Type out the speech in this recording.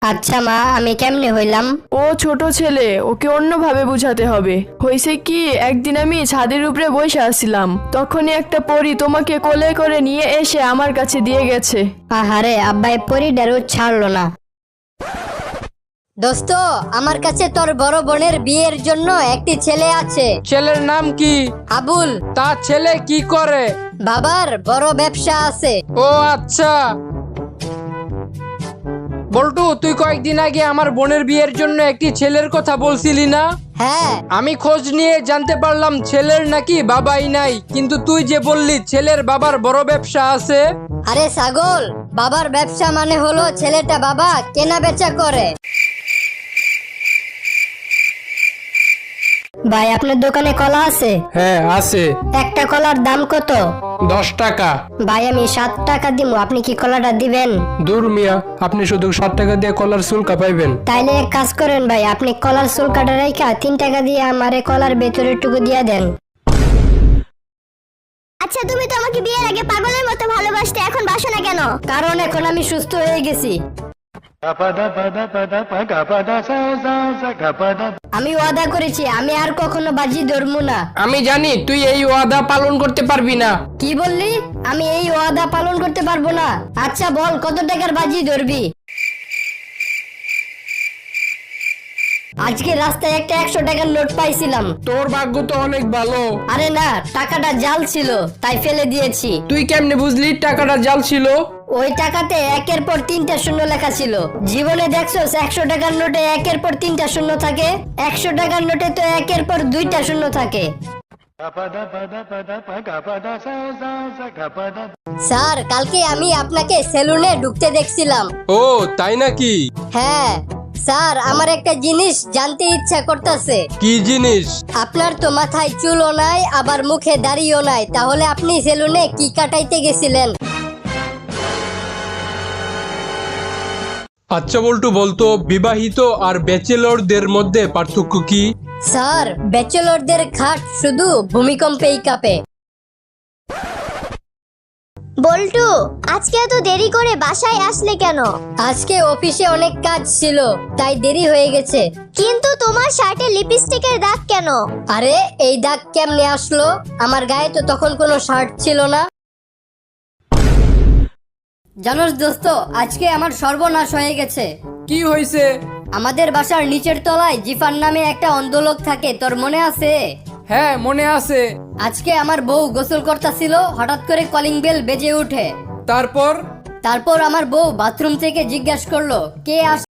আচ্ছা মা, আমি কেমনে হইলাম? ও ছোট ছেলে, ওকে অন্যভাবে বুঝাতে হবে। হয়েছে কি, একদিন আমি ছাদের উপরে বসে আছিলাম, তখনই একটা পরী তোমাকে কোলে করে নিয়ে এসে আমার কাছে দিয়ে গেছে। আহারে, আব্বাই পরিডারও ছাড়লো না। দোস্ত, আমার কাছে তোর বড় বোনের বিয়ের জন্য একটি ছেলে আছে। ছেলের নাম কি? আবুল। তার ছেলে কি করে? বাবার বড় ব্যবসা আছে। ও আচ্ছা। বল্টু, তুই কয়েকদিন আগে আমার বোনের বিয়ের জন্য একটি ছেলের কথা বলছিলি না? হ্যাঁ। আমি খোঁজ নিয়ে জানতে পারলাম ছেলের নাকি বাবাই নাই, কিন্তু তুই যে বললি ছেলের বাবার বড় ব্যবসা আছে। আরে ছাগল, বাবার ব্যবসা মানে হলো ছেলেটা বাবা কেনা বেচা করে। ভাই, আপনার দোকানে কলা আছে? হ্যাঁ আছে। একটা কলার দাম কত? 10 টাকা। ভাই, আমি 7 টাকা দিব, আপনি কি কলাটা দিবেন? দূর মিয়া, আপনি শুধু 7 টাকা দিয়ে কলার চুলকা পাইবেন। তাইলে এক কাজ করেন ভাই, আপনি কলার চুল কাটা রাইখা 3 টাকা দিয়ে আমারে কলার ভেতরের টুকু দিয়ে দেন। আচ্ছা, তুমি তো আমাকে বিয়ের আগে পাগলের মতো ভালোবাসতে, এখন বাসো না কেন? কারণ এখন আমি সুস্থ হয়ে গেছি। আমি ওয়াদা করেছি আমি আর কখনো বাজি ধরবো না। আমি জানি তুই এই ওয়াদা পালন করতে পারবি না। কি বললি? আমি এই ওয়াদা পালন করতে পারবো না? আচ্ছা বল, কত টাকার বাজি ধরবি? আজকে রাস্তায় একটা 100 টাকার নোট পাইছিলাম। তোর ভাগ্য তো অনেক ভালো। আরে না, টাকাটা জাল ছিল তাই ফেলে দিয়েছি। তুই কেমনে বুঝলি টাকাটা জাল ছিল? ওই টাকাতে একের পর 3টা শূন্য লেখা ছিল। জীবনে দেখছো 100 টাকার নোটে একের পর 3টা শূন্য থাকে? 100 টাকার নোটে তো একের পর 2টা শূন্য থাকে। স্যার, কালকে আমি আপনাকে সেলুনে ঢুকতে দেখছিলাম। ও তাই নাকি? হ্যাঁ স্যার, আমার একটা জিনিস জানতে ইচ্ছা করতেছে। কি জিনিস? আপনার তো মাথায় চুলও নাই, আবার মুখে দাড়িও নাই, তাহলে আপনি সেলুনে কি কাটাইতে গেছিলেন? আচ্ছা বল্টু, বলতো বিবাহিত আর ব্যাচেলরদের মধ্যে পার্থক্য কি? স্যার, ব্যাচেলরদের খাট শুধু ভূমিকম্পেই কাঁপে। বল্টু, আজকে এত দেরি করে বাসায় আসলে কেন? আজকে অফিসে অনেক কাজ ছিল তাই দেরি হয়ে গেছে। কিন্তু তোমার শার্টে লিপস্টিকের দাগ কেন? আরে, এই দাগ কেমনে আসলো? আমার গায়ে তো তখন কোনো শার্ট ছিল না। জানোস দোস্ত, আজকে আমার সর্বনাশ হয়ে গেছে। কি হয়েছে? আমাদের বাসার নিচের তলায় জিফান নামে একটা অন্ধ লোক থাকে, তোর মনে আছে? হ্যাঁ মনে আছে। আজকে আমার বউ গোসল করতেছিল, হঠাৎ করে কলিং বেল বেজে উঠে। তারপর? তারপর আমার বউ বাথরুম থেকে জিজ্ঞাসা করলো কে